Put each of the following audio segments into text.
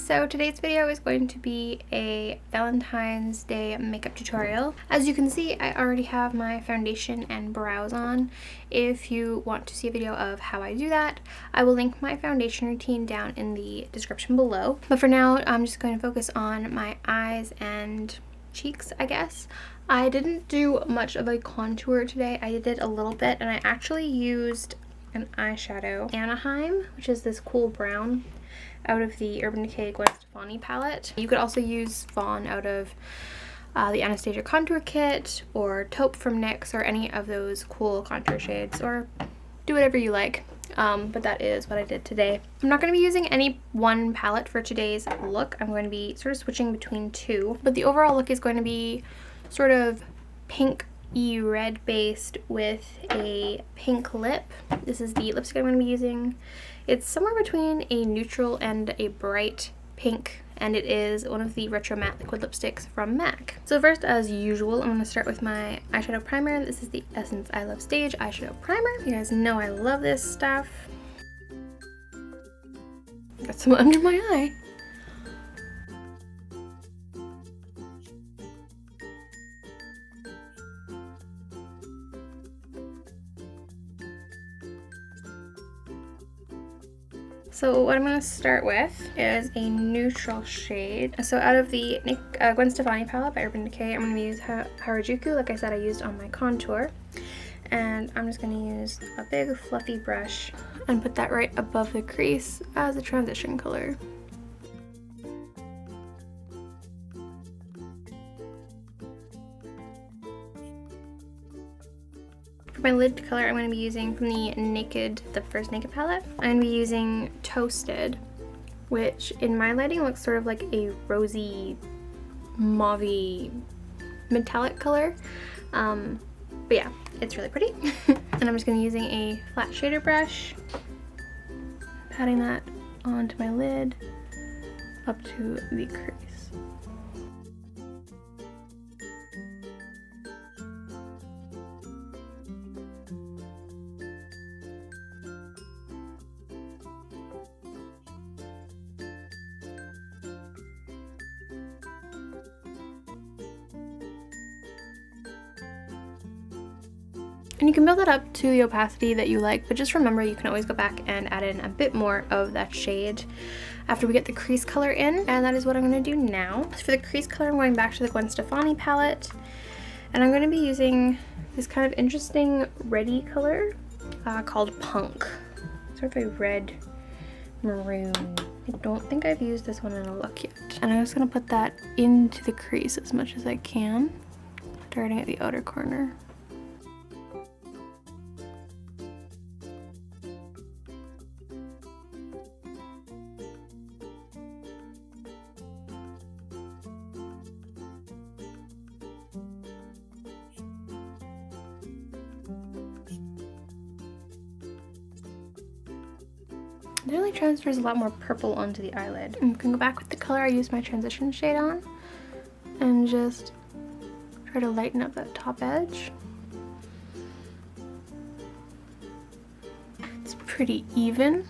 So today's video is going to be a Valentine's Day makeup tutorial. As you can see, I already have my foundation and brows on. If you want to see a video of how I do that, I will link my foundation routine down in the description below. But for now, I'm just going to focus on my eyes and cheeks, I guess. I didn't do much of a contour today. I did a little bit, and I actually used an eyeshadow, Anaheim, which is this cool brown, out of the Urban Decay Gwen Stefani palette. You could also use Fawn out of the Anastasia contour kit, or Taupe from NYX, or any of those cool contour shades, or do whatever you like. But that is what I did today. I'm not going to be using any one palette for today's look. I'm going to be sort of switching between two, but the overall look is going to be sort of pink-y red based with a pink lip. This is the lipstick I'm going to be using. It's somewhere between a neutral and a bright pink, and it is one of the Retro Matte Liquid Lipsticks from MAC. So first, as usual, I'm going to start with my eyeshadow primer. This is the Essence I Love Stage eyeshadow primer. You guys know I love this stuff. Got some under my eye. So what I'm going to start with is a neutral shade. So out of the Gwen Stefani palette by Urban Decay, I'm going to use Harajuku, like I said I used on my contour. And I'm just going to use a big fluffy brush and put that right above the crease as a transition color. For my lid color, I'm going to be using from the first Naked palette. I'm going to be using Toasted, which in my lighting looks sort of like a rosy, mauve-y, metallic color. But yeah, it's really pretty. And I'm just going to be using a flat shader brush, patting that onto my lid up to the crease. And you can build that up to the opacity that you like, but just remember you can always go back and add in a bit more of that shade after we get the crease color in, and that is what I'm going to do now. So for the crease color, I'm going back to the Gwen Stefani palette, and I'm going to be using this kind of interesting reddy color called Punk. Sort of a red maroon. I don't think I've used this one in a look yet. And I'm just going to put that into the crease as much as I can, starting at the outer corner. It really transfers a lot more purple onto the eyelid. I'm gonna go back with the color I used my transition shade on and just try to lighten up that top edge. It's pretty even.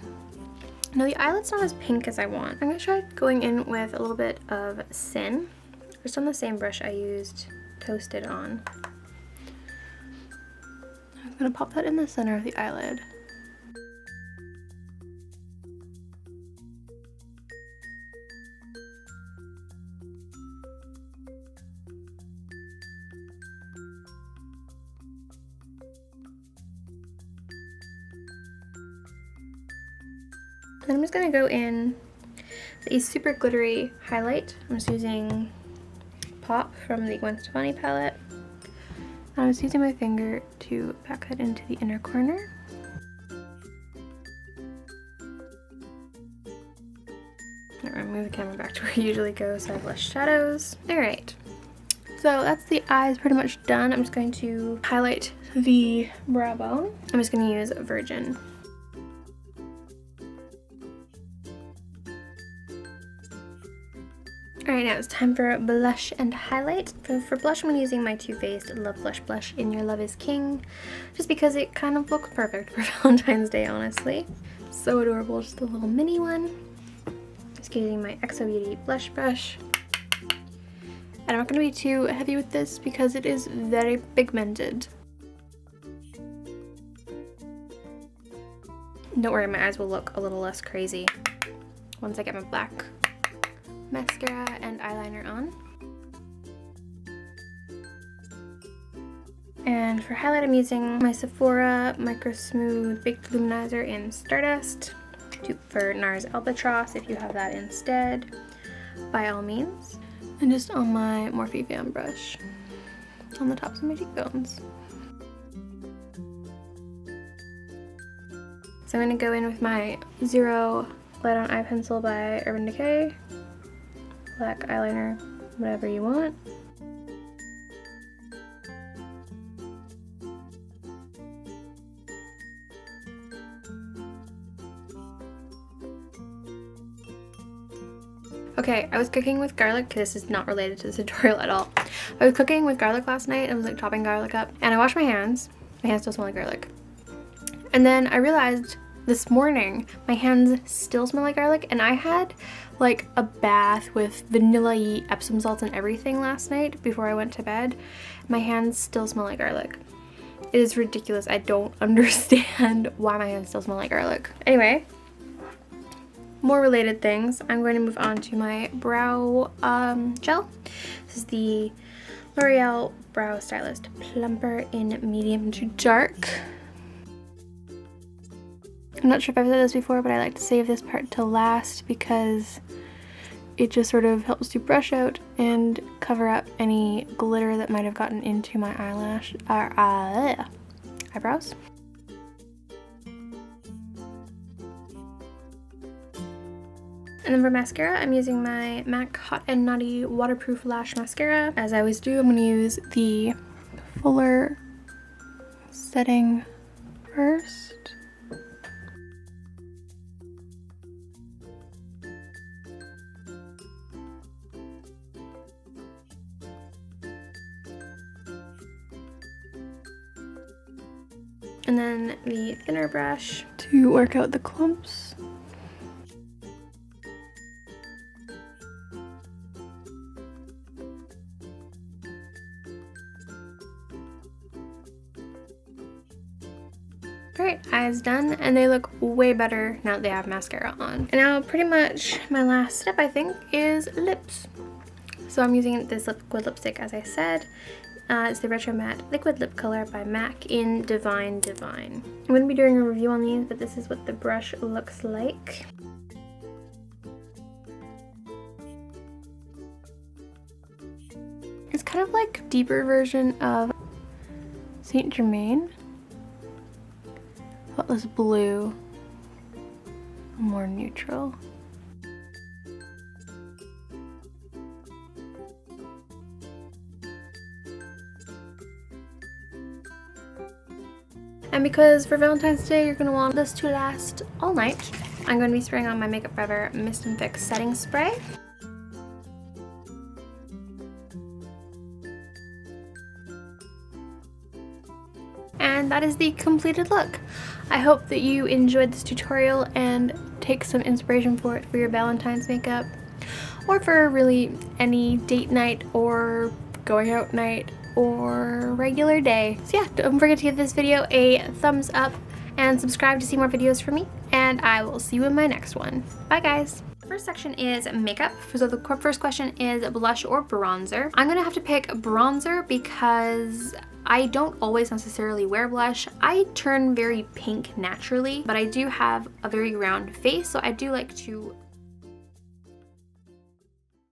Now the eyelid's not as pink as I want. I'm gonna try going in with a little bit of Sin, just on the same brush I used Toasted on. I'm gonna pop that in the center of the eyelid. Then I'm just going to go in with a super glittery highlight. I'm just using Pop from the Gwen Stefani palette. I'm just using my finger to pack that into the inner corner. I'm going to move the camera back to where it usually goes so I have less shadows. Alright, so that's the eyes pretty much done. I'm just going to highlight the brow bone. I'm just going to use Virgin. Alright, now it's time for blush and highlight. For blush, I'm using my Too Faced Love Blush Blush in Your Love Is King, just because it kind of looks perfect for Valentine's Day, honestly. So adorable, just a little mini one. Just using my XO Beauty blush brush. And I'm not going to be too heavy with this because it is very pigmented. Don't worry, my eyes will look a little less crazy once I get my black mascara and eyeliner on. And for highlight, I'm using my Sephora Microsmooth Baked Luminizer in Stardust. For NARS Albatross, if you have that instead, by all means. And just on my Morphe fan brush on the tops of my cheekbones. So I'm going to go in with my Zero Light on Eye Pencil by Urban Decay. Black eyeliner, whatever you want. Okay, I was cooking with garlic. This is not related to this tutorial at all. I was cooking with garlic last night. I was like chopping garlic up and I washed my hands. My hands still smell like garlic. And then I realized this morning my hands still smell like garlic, and I had like a bath with vanilla-y Epsom salts and everything last night before I went to bed. My hands still smell like garlic. It is ridiculous. I don't understand why my hands still smell like garlic. Anyway, more related things, I'm going to move on to my brow gel. This is the L'Oreal Brow Stylist Plumper in medium to dark. I'm not sure if I've said this before, but I like to save this part to last because it just sort of helps to brush out and cover up any glitter that might have gotten into my eyebrows. And then for mascara, I'm using my MAC Hot and Naughty Waterproof Lash Mascara. As I always do, I'm going to use the fuller setting first. And then the thinner brush to work out the clumps. Great, eyes done, and they look way better now that they have mascara on. And now pretty much my last step, I think, is lips. So I'm using this liquid lipstick, as I said. It's the Retro Matte Liquid Lip Color by MAC in DivineDivine. I'm going to be doing a review on these, but this is what the brush looks like. It's kind of like a deeper version of Saint Germain, but less blue, more neutral. And because for Valentine's Day you're going to want this to last all night, I'm going to be spraying on my Makeup Forever Mist and Fix Setting Spray. And that is the completed look. I hope that you enjoyed this tutorial and take some inspiration for it for your Valentine's makeup, or for really any date night or going out night or regular day. So yeah, don't forget to give this video a thumbs up and subscribe to see more videos from me, and I will see you in my next one. Bye guys! The first section is makeup. So the first question is blush or bronzer. I'm gonna have to pick bronzer because I don't always necessarily wear blush. I turn very pink naturally, but I do have a very round face, so I do like to